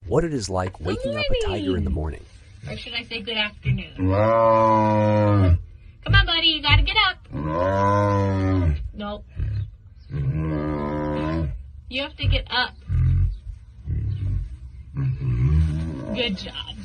what it is like waking up a tiger in the morning. Or should I say good afternoon? Come on, buddy, you gotta get up. Nope. You have to get up. Good job.